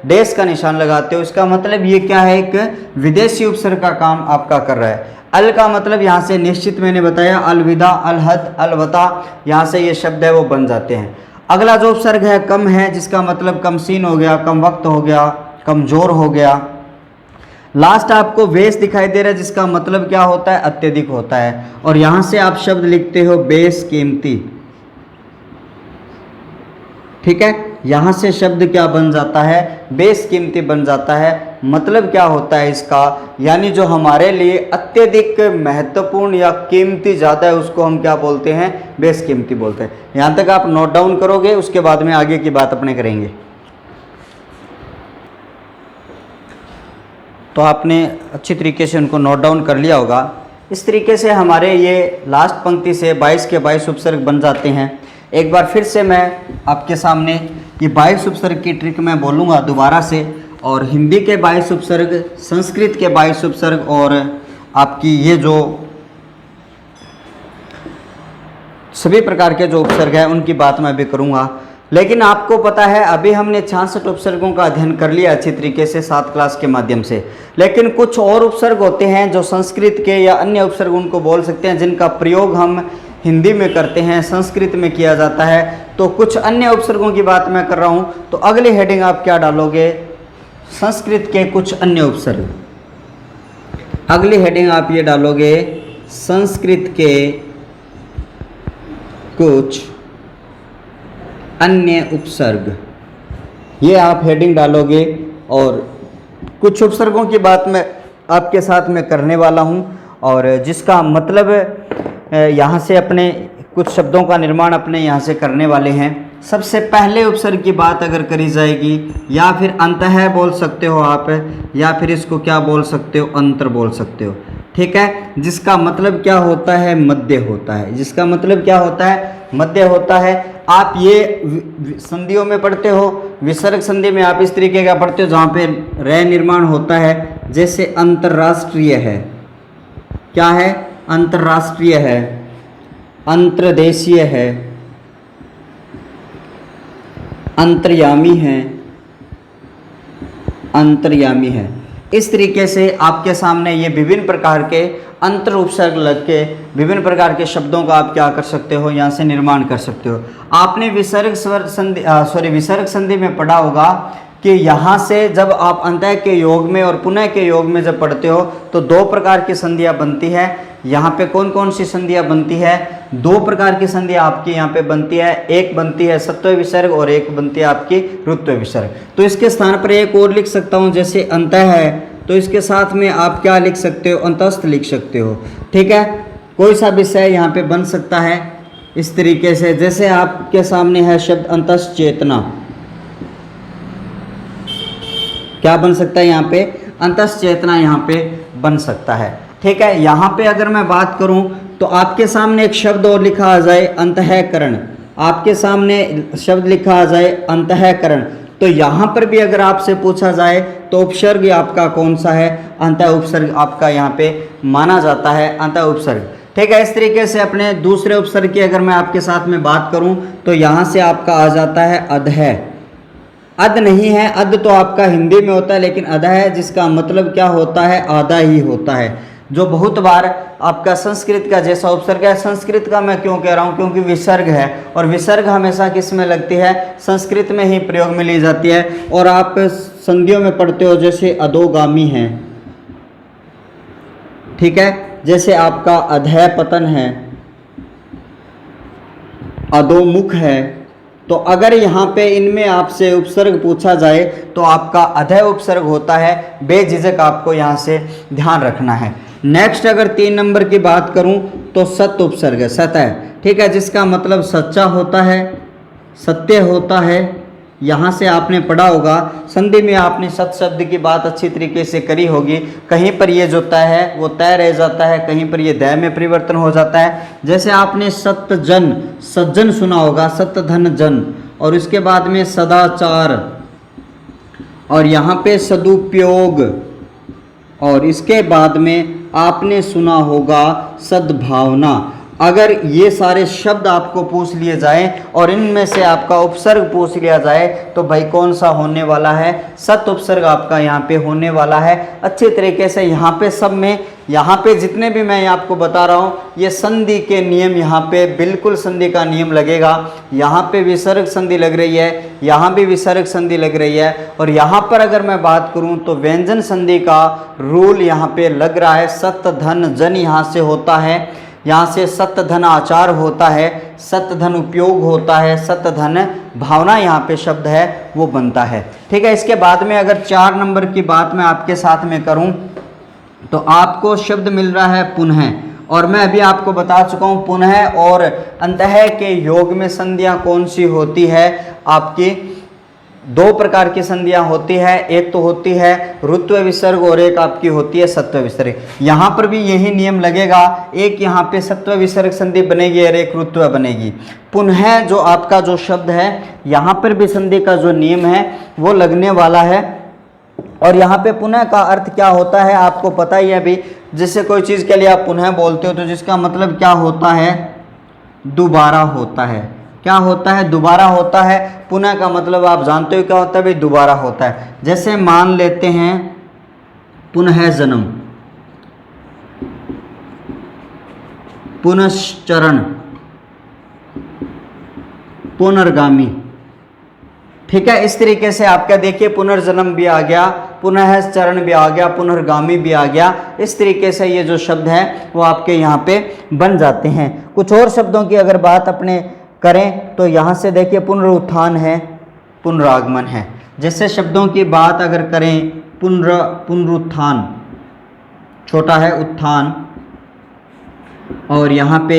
डैश का निशान लगाते हो, इसका मतलब ये क्या है, एक विदेशी उपसर्ग का काम आपका कर रहा है। अल का मतलब यहाँ से निश्चित, मैंने बताया, अलविदा, अलहद, अलवता, यहाँ से ये शब्द है वो बन जाते हैं। अगला जो उपसर्ग है कम है, जिसका मतलब कम सीन हो गया, कम वक्त हो गया, कमजोर हो गया। लास्ट आपको वेश दिखाई दे रहा है, जिसका मतलब क्या होता है, अत्यधिक होता है। और यहाँ से आप शब्द लिखते हो बेश कीमती, ठीक है, यहाँ से शब्द क्या बन जाता है, बेशकीमती बन जाता है। मतलब क्या होता है इसका, यानी जो हमारे लिए अत्यधिक महत्वपूर्ण या कीमती ज़्यादा है उसको हम क्या बोलते हैं, बेशकीमती बोलते हैं। यहाँ तक आप नोट डाउन करोगे, उसके बाद में आगे की बात अपने करेंगे। तो आपने अच्छी तरीके से उनको नोट डाउन कर लिया होगा। इस तरीके से हमारे ये लास्ट पंक्ति से 22 के 22 उपसर्ग बन जाते हैं। एक बार फिर से मैं आपके सामने ये 22 उपसर्ग की ट्रिक मैं बोलूँगा दोबारा से, और हिंदी के 22 उपसर्ग, संस्कृत के 22 उपसर्ग और आपकी ये जो सभी प्रकार के जो उपसर्ग हैं उनकी बात मैं भी करूँगा। लेकिन आपको पता है अभी हमने 66 उपसर्गों का अध्ययन कर लिया अच्छी तरीके से 7 क्लास के माध्यम से, लेकिन कुछ और उपसर्ग होते हैं जो संस्कृत के या अन्य उपसर्ग उनको बोल सकते हैं, जिनका प्रयोग हम हिंदी में करते हैं, संस्कृत में किया जाता है। तो कुछ अन्य उपसर्गों की बात मैं कर रहा हूँ, तो अगली हेडिंग आप क्या डालोगे, संस्कृत के कुछ अन्य उपसर्ग। अगली हेडिंग आप ये डालोगे, संस्कृत के कुछ अन्य उपसर्ग, ये आप हेडिंग डालोगे। और कुछ उपसर्गों की बात मैं आपके साथ में करने वाला हूँ, और जिसका मतलब यहाँ से अपने कुछ शब्दों का निर्माण अपने यहाँ से करने वाले हैं। सबसे पहले उपसर्ग की बात अगर करी जाएगी, या फिर अंतः बोल सकते हो आप, या फिर इसको क्या बोल सकते हो, अंतर बोल सकते हो। ठीक है, जिसका मतलब क्या होता है, मध्य होता है। जिसका मतलब क्या होता है, मध्य होता है। आप ये संधियों में पढ़ते हो, विसर्ग संधि में आप इस तरीके का पढ़ते हो जहाँ पे रे निर्माण होता है, जैसे अंतर्राष्ट्रीय है, क्या है, अंतर्राष्ट्रीय है, अंतर्देशीय है, अंतर्यामी है, अंतर्यामी है। इस तरीके से आपके सामने ये विभिन्न प्रकार के अंतर उपसर्ग लग के विभिन्न प्रकार के शब्दों का आप क्या कर सकते हो, यहाँ से निर्माण कर सकते हो। आपने विसर्ग संधि में पढ़ा होगा कि यहाँ से जब आप अंतः के योग में और पुनः के योग में जब पढ़ते हो तो 2 प्रकार की संधियाँ बनती है। यहाँ पे कौन कौन सी संधियाँ बनती है, 2 प्रकार की संधियाँ आपकी यहाँ पे बनती है। एक बनती है सत्व विसर्ग और एक बनती है आपकी ऋत्व विसर्ग। तो इसके स्थान पर एक और लिख सकता हूँ, जैसे अंतः है तो इसके साथ में आप क्या लिख सकते हो, अंतस्थ लिख सकते हो। ठीक है, कोई सा विषय यहाँ पे बन सकता है इस तरीके से, जैसे आपके सामने है शब्द अंतस्थ चेतना, क्या बन सकता है यहाँ पे, अंतस्थ चेतना यहाँ पे बन सकता है। ठीक है, यहाँ पे अगर मैं बात करूँ तो आपके सामने एक शब्द और लिखा आ जाए, अंतःकरण। आपके सामने शब्द लिखा आ जाए अंतःकरण, तो यहाँ पर भी अगर आपसे पूछा जाए तो उपसर्ग आपका कौन सा है, अंतः उपसर्ग आपका यहाँ पे माना जाता है, अंतः उपसर्ग। ठीक है, इस तरीके से अपने दूसरे उपसर्ग की अगर मैं आपके साथ में बात करूँ तो यहाँ से आपका आ जाता है अधः। अध नहीं है, अध तो आपका हिंदी में होता है, लेकिन अधः है जिसका मतलब क्या होता है, आधा ही होता है, जो बहुत बार आपका संस्कृत का जैसा उपसर्ग है। संस्कृत का मैं क्यों कह रहा हूँ, क्योंकि विसर्ग है, और विसर्ग हमेशा किस में लगती है, संस्कृत में ही प्रयोग में ली जाती है। और आप संधियों में पढ़ते हो, जैसे अधोगामी है, ठीक है, जैसे आपका अधः पतन है, अधोमुख है। तो अगर यहाँ पे इनमें आपसे उपसर्ग पूछा जाए तो आपका अधः उपसर्ग होता है, बेझिझक आपको यहाँ से ध्यान रखना है। नेक्स्ट अगर 3 नंबर की बात करूँ तो सत उपसर्ग है, सत है, ठीक है, जिसका मतलब सच्चा होता है, सत्य होता है। यहाँ से आपने पढ़ा होगा, संधि में आपने सत शब्द की बात अच्छी तरीके से करी होगी। कहीं पर ये जो तय है वो तय रह जाता है, कहीं पर ये दय में परिवर्तन हो जाता है। जैसे आपने सत्यजन, सज्जन सुना होगा, सत्यधन जन, और उसके बाद में सदाचार, और यहाँ पे सदुपयोग, और इसके बाद में आपने सुना होगा सद्भावना। अगर ये सारे शब्द आपको पूछ लिए जाए और इनमें से आपका उपसर्ग पूछ लिया जाए तो भाई कौन सा होने वाला है, सत उपसर्ग आपका यहाँ पे होने वाला है। अच्छे तरीके से यहाँ पे सब में, यहाँ पे जितने भी मैं आपको बता रहा हूँ ये संधि के नियम, यहाँ पे बिल्कुल संधि का नियम लगेगा। यहाँ पे विसर्ग संधि लग रही है, यहाँ भी विसर्ग संधि लग रही है, और यहाँ पर अगर मैं बात करूँ तो व्यंजन संधि का रूल यहाँ पे लग रहा है। सत धन जन यहाँ से होता है, यहाँ से सत्य धन आचार होता है, सत्य धन उपयोग होता है, सत्य धन भावना यहाँ पे शब्द है वो बनता है। ठीक है, इसके बाद में अगर 4 नंबर की बात मैं आपके साथ में करूँ तो आपको शब्द मिल रहा है पुनः, और मैं अभी आपको बता चुका हूँ पुनः और अंतः के योग में संधियाँ कौन सी होती है। आपकी 2 प्रकार की संधियाँ होती है, एक तो होती है ऋत्व विसर्ग और एक आपकी होती है सत्व विसर्ग। यहाँ पर भी यही नियम लगेगा, एक यहाँ पे सत्व विसर्ग संधि बनेगी और एक ऋत्व बनेगी। पुनः जो आपका जो शब्द है यहाँ पर भी संधि का जो नियम है वो लगने वाला है। और यहाँ पे पुनः का अर्थ क्या होता है आपको पता ही है अभी, जैसे कोई चीज़ के लिए आप पुनः बोलते हो तो जिसका मतलब क्या होता है, दोबारा होता है। क्या होता है, दोबारा होता है। पुनः का मतलब आप जानते हो क्या होता है भाई, दोबारा होता है। जैसे मान लेते हैं पुनः जन्म, पुनश्चरण, पुनर्गामी। ठीक है, इस तरीके से आपका देखिए पुनर्जन्म भी आ गया, पुनः चरण भी आ गया, पुनर्गामी भी आ गया। इस तरीके से ये जो शब्द हैं वो आपके यहाँ पे बन जाते हैं। कुछ और शब्दों की अगर बात अपने करें तो यहाँ से देखिए पुनरुत्थान है, पुनरागमन है। जैसे शब्दों की बात अगर करें पुनरुत्थान, छोटा है उत्थान, और यहाँ पे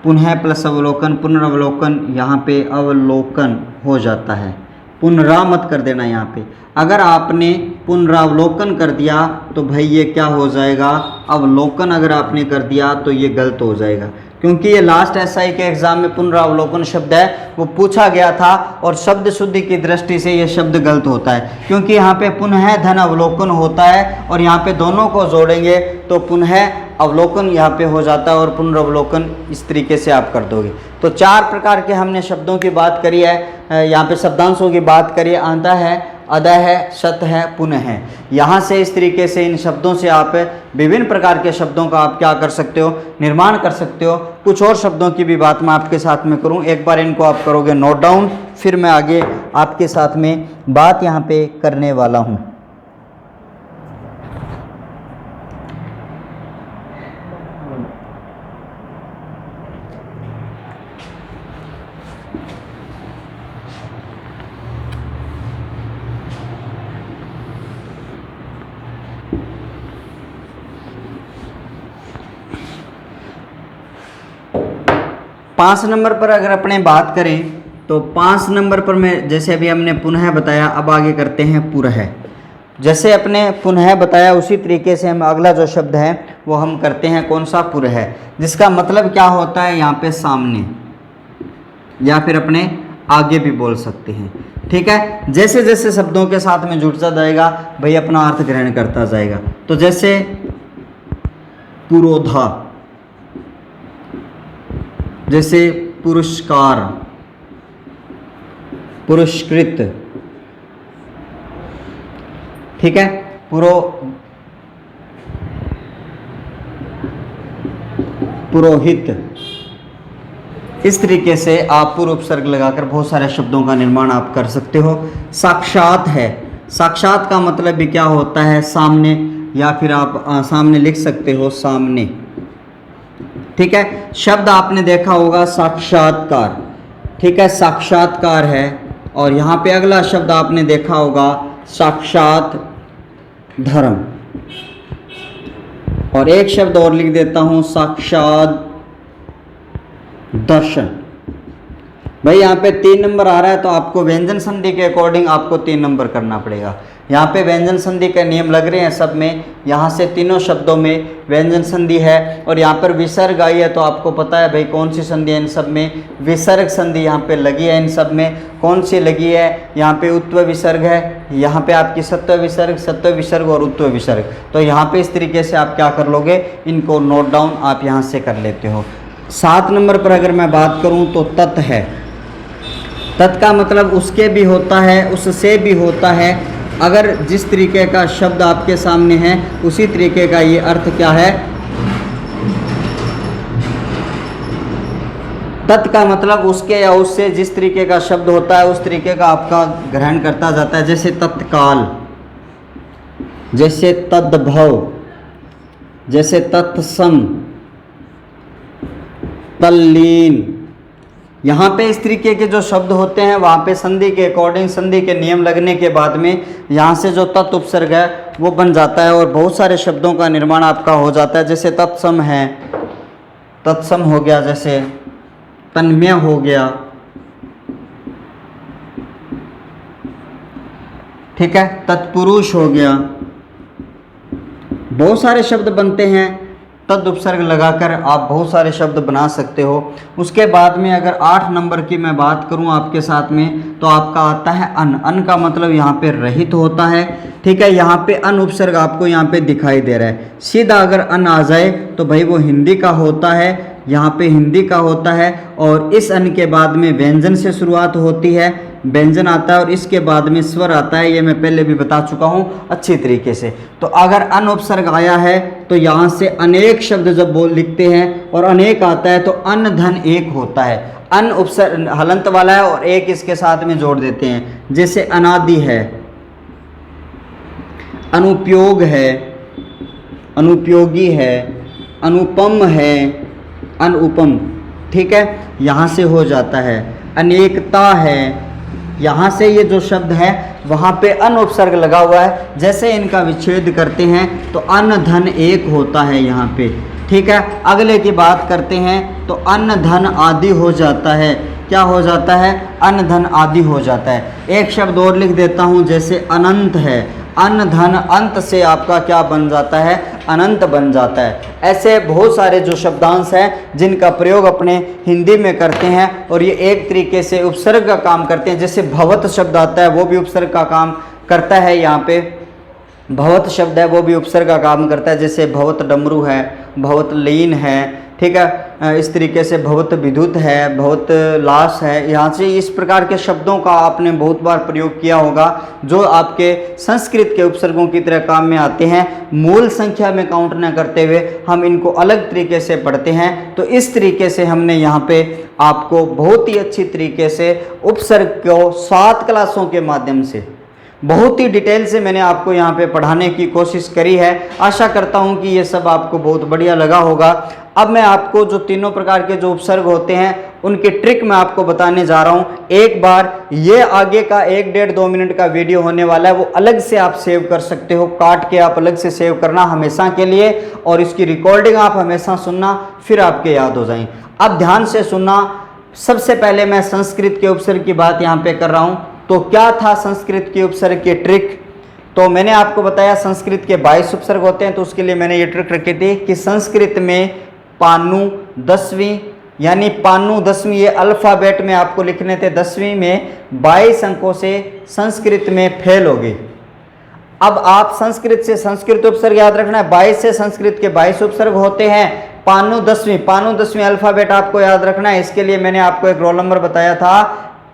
पुनः प्लस अवलोकन, पुनरावलोकन, यहाँ पे अवलोकन हो जाता है। पुनरा मत कर देना यहाँ पे। अगर आपने पुनरावलोकन कर दिया तो भाई ये क्या हो जाएगा, अवलोकन अगर आपने कर दिया तो ये गलत हो जाएगा, क्योंकि ये लास्ट एसआई के एग्जाम में पुनरावलोकन शब्द है वो पूछा गया था और शब्द शुद्धि की दृष्टि से ये शब्द गलत होता है, क्योंकि यहाँ पे पुनः धन अवलोकन होता है और यहाँ पे दोनों को जोड़ेंगे तो पुनः अवलोकन यहाँ पे हो जाता है और पुनरावलोकन इस तरीके से आप कर दोगे। तो 4 प्रकार के हमने शब्दों की बात करी है, यहाँ पे शब्दांशों की बात करी है, अंतः है, अदय है, सत है, पुनः है। यहाँ से इस तरीके से इन शब्दों से आप विभिन्न प्रकार के शब्दों का आप क्या कर सकते हो, निर्माण कर सकते हो। कुछ और शब्दों की भी बात मैं आपके साथ में करूँ, एक बार इनको आप करोगे नोट डाउन, फिर मैं आगे आपके साथ में बात यहाँ पे करने वाला हूँ। पाँच नंबर पर अगर अपने बात करें तो 5 नंबर पर मैं, जैसे अभी हमने पुनः बताया, अब आगे करते हैं पुरः। जैसे अपने पुनः बताया उसी तरीके से हम अगला जो शब्द है वो हम करते हैं कौन सा, पुरः, जिसका मतलब क्या होता है यहाँ पे सामने, या फिर अपने आगे भी बोल सकते हैं। ठीक है, जैसे जैसे शब्दों के साथ में जुड़ता जाएगा भाई अपना अर्थ ग्रहण करता जाएगा। तो जैसे पुरोधा, जैसे पुरस्कार, पुरस्कृत। ठीक है, पुरोहित। इस तरीके से आप पूर्व उपसर्ग लगाकर बहुत सारे शब्दों का निर्माण आप कर सकते हो। साक्षात है, साक्षात का मतलब भी क्या होता है, सामने, या फिर आप सामने लिख सकते हो सामने। ठीक है, शब्द आपने देखा होगा साक्षात्कार। ठीक है, साक्षात्कार है। और यहाँ पे अगला शब्द आपने देखा होगा साक्षात धर्म। और एक शब्द और लिख देता हूँ, साक्षात दर्शन। भाई यहाँ पे 3 नंबर आ रहा है तो आपको व्यंजन संधि के अकॉर्डिंग आपको 3 नंबर करना पड़ेगा। यहाँ पे व्यंजन संधि के नियम लग रहे हैं सब में, यहाँ से तीनों शब्दों में व्यंजन संधि है। और यहाँ पर विसर्ग आई है तो आपको पता है भाई कौन सी संधि है इन सब में, विसर्ग संधि यहाँ पे लगी है। इन सब में कौन सी लगी है, यहाँ पे उत्व विसर्ग है, यहाँ पे आपकी सत्व विसर्ग और उत्व विसर्ग। तो यहाँ पे इस तरीके से आप क्या कर लोगे, इनको नोट डाउन आप यहाँ से कर लेते हो। 7 नंबर पर अगर मैं बात करूँ तो तत् है। तत् का मतलब उसके भी होता है, उससे भी होता है। अगर जिस तरीके का शब्द आपके सामने है उसी तरीके का ये अर्थ क्या है, तत् का मतलब उसके या उससे जिस तरीके का शब्द होता है उस तरीके का आपका ग्रहण करता जाता है। जैसे तत्काल, जैसे तद्भव, जैसे तत्सम, तल्लीन। यहाँ पे इस तरीके के जो शब्द होते हैं वहाँ पे संधि के अकॉर्डिंग, संधि के नियम लगने के बाद में यहाँ से जो तत् उपसर्ग है वो बन जाता है और बहुत सारे शब्दों का निर्माण आपका हो जाता है। जैसे तत्सम है, तत्सम हो गया, जैसे तन्मय हो गया, ठीक है, तत्पुरुष हो गया। बहुत सारे शब्द बनते हैं, तद उपसर्ग लगाकर आप बहुत सारे शब्द बना सकते हो। उसके बाद में अगर 8 नंबर की मैं बात करूं आपके साथ में, तो आपका आता है अन। अन का मतलब यहाँ पे रहित होता है, ठीक है। यहाँ पे अन उपसर्ग आपको यहाँ पे दिखाई दे रहा है। सीधा अगर अन आ जाए तो भाई वो हिंदी का होता है, यहाँ पे हिंदी का होता है। और इस अन के बाद में व्यंजन से शुरुआत होती है, व्यंजन आता है और इसके बाद में स्वर आता है। ये मैं पहले भी बता चुका हूँ अच्छी तरीके से। तो अगर अन उपसर्ग आया है तो यहाँ से अनेक शब्द जब बोल लिखते हैं और अनेक आता है तो अन धन एक होता है। अन उपसर्ग हलंत वाला है और एक इसके साथ में जोड़ देते हैं। जैसे अनादि है, अनुपयोग है, अनुपयोगी है, अनुपम है, अनुपम, ठीक है, यहाँ से हो जाता है। अनेकता है, यहाँ से ये जो शब्द है वहाँ पे अन उपसर्ग लगा हुआ है। जैसे इनका विच्छेद करते हैं तो अन धन एक होता है यहाँ पे, ठीक है। अगले की बात करते हैं तो अन धन आदि हो जाता है। क्या हो जाता है? अन धन आदि हो जाता है। एक शब्द और लिख देता हूँ, जैसे अनंत है, अन धन अंत से आपका क्या बन जाता है? अनंत बन जाता है। ऐसे बहुत सारे जो शब्दांश हैं जिनका प्रयोग अपने हिंदी में करते हैं और ये एक तरीके से उपसर्ग का काम करते हैं। जैसे भवत शब्द आता है वो भी उपसर्ग का काम करता है। यहाँ पे भवत शब्द है वो भी उपसर्ग का काम करता है। जैसे भवत डमरू है, भवत लीन है, ठीक है, इस तरीके से भवत विद्युत है, भवत लाश है। यहाँ से इस प्रकार के शब्दों का आपने बहुत बार प्रयोग किया होगा जो आपके संस्कृत के उपसर्गों की तरह काम में आते हैं। मूल संख्या में काउंट न करते हुए हम इनको अलग तरीके से पढ़ते हैं। तो इस तरीके से हमने यहाँ पे आपको बहुत ही अच्छी तरीके से उपसर्ग को 7 क्लासों के माध्यम से बहुत ही डिटेल से मैंने आपको यहाँ पे पढ़ाने की कोशिश करी है। आशा करता हूँ कि ये सब आपको बहुत बढ़िया लगा होगा। अब मैं आपको जो तीनों प्रकार के जो उपसर्ग होते हैं उनकी ट्रिक मैं आपको बताने जा रहा हूँ। एक बार ये आगे का 1-1.5-2 मिनट का वीडियो होने वाला है, वो अलग से आप सेव कर सकते हो, काट के आप अलग से सेव करना हमेशा के लिए, और इसकी रिकॉर्डिंग आप हमेशा सुनना, फिर आपके याद हो जाएं। अब ध्यान से सुनना। सबसे पहले मैं संस्कृत के उपसर्ग की बात यहाँ पे कर रहा हूँ। तो क्या था संस्कृत के उपसर्ग की ट्रिक? तो मैंने आपको बताया संस्कृत के 22 उपसर्ग होते हैं। तो उसके लिए मैंने ये ट्रिक रखी थी कि संस्कृत में पानु 10वीं, यानी पानु 10वीं, ये अल्फ़ाबेट में आपको लिखने थे 10वीं में 22 अंकों से संस्कृत में फेल हो गई। अब आप संस्कृत से संस्कृत उपसर्ग याद रखना है। 22 से संस्कृत के 22 उपसर्ग होते हैं। पानु 10वीं अल्फ़ाबेट आपको याद रखना है। इसके लिए मैंने आपको एक रोल नंबर बताया था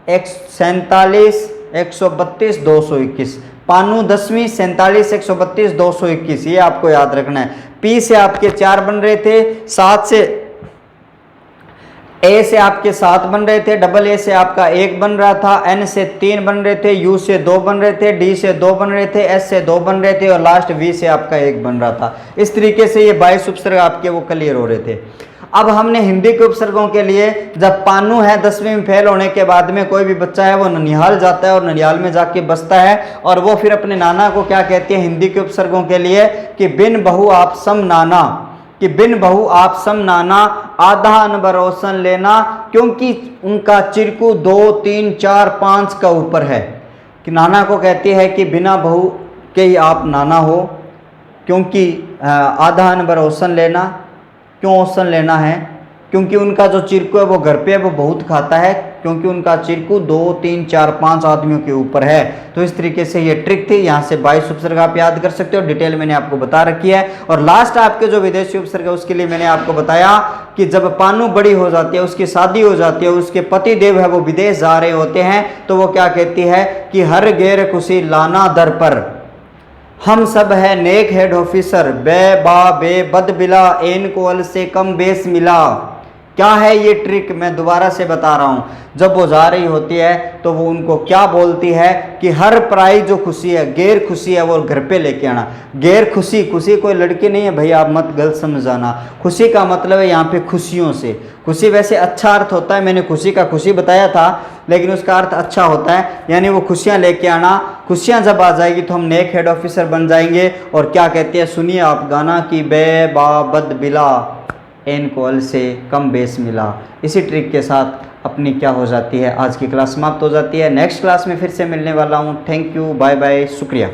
47 132 221। पानु 10वीं 47 132 221, ये आपको याद रखना है। पी से आपके 4 बन रहे थे, 7 से ए से आपके 7 बन रहे थे, डबल ए से आपका 1 बन रहा था, एन से 3 बन रहे थे, यू से 2 बन रहे थे, डी से 2 बन रहे थे, एस से 2 बन रहे थे और लास्ट वी से आपका 1 बन रहा था। इस तरीके से ये 22 उपसर्ग आपके वो क्लियर हो रहे थे। अब हमने हिंदी के उपसर्गों के लिए, जब पानु है 10वीं में फेल होने के बाद में कोई भी बच्चा है वो ननिहाल जाता है और ननिहाल में जाके बसता है और वो फिर अपने नाना को क्या कहते हैं हिंदी के उपसर्गों के लिए कि बिन बहु आप सम नाना, कि बिन बहु आप सम नाना, आधा अन बरोसन लेना, क्योंकि उनका चिरकू 2 3 4 5 का ऊपर है। कि नाना को कहती है कि बिना बहु के ही आप नाना हो, क्योंकि आधा अन बरोसन लेना, क्यों औसन लेना है? क्योंकि उनका जो चिरकू है वो घर पे है, वो बहुत खाता है, क्योंकि उनका चिरकू 2 3 4 5 आदमियों के ऊपर है। तो इस तरीके से ये ट्रिक थी। यहाँ से 22 उपसर्ग आप याद कर सकते हो, डिटेल मैंने आपको बता रखी है। और लास्ट आपके जो विदेशी उपसर्ग है उसके लिए मैंने आपको बताया कि जब पानु बड़ी हो जाती है, उसकी शादी हो जाती है, उसके पति देव है वो विदेश जा रहे होते हैं, तो वो क्या कहती है कि हर गैर खुशी लाना दर पर, हम सब है नेक हेड ऑफिसर, बे बा बे बद बिला, एन को अल से कम बेस मिला। क्या है ये ट्रिक, मैं दोबारा से बता रहा हूँ। जब वो जा रही होती है तो वो उनको क्या बोलती है कि हर पराई जो खुशी है, गैर खुशी है, वो घर पे लेके आना। गैर खुशी, खुशी कोई लड़की नहीं है भाई, आप मत गलत समझाना। खुशी का मतलब है यहाँ पे खुशियों से। खुशी वैसे अच्छा अर्थ होता है, मैंने खुशी का खुशी बताया था, लेकिन उसका अर्थ अच्छा होता है, यानी वो खुशियाँ लेके आना। खुशियाँ जब आ जाएगी तो हम नेक हेड ऑफिसर बन जाएंगे। और क्या कहते हैं, सुनिए आप गाना की बे बाबद बिला एन को अल से कम बेस मिला। इसी ट्रिक के साथ अपनी क्या हो जाती है, आज की क्लास समाप्त हो जाती है। नेक्स्ट क्लास में फिर से मिलने वाला हूँ। थैंक यू, बाय बाय, शुक्रिया।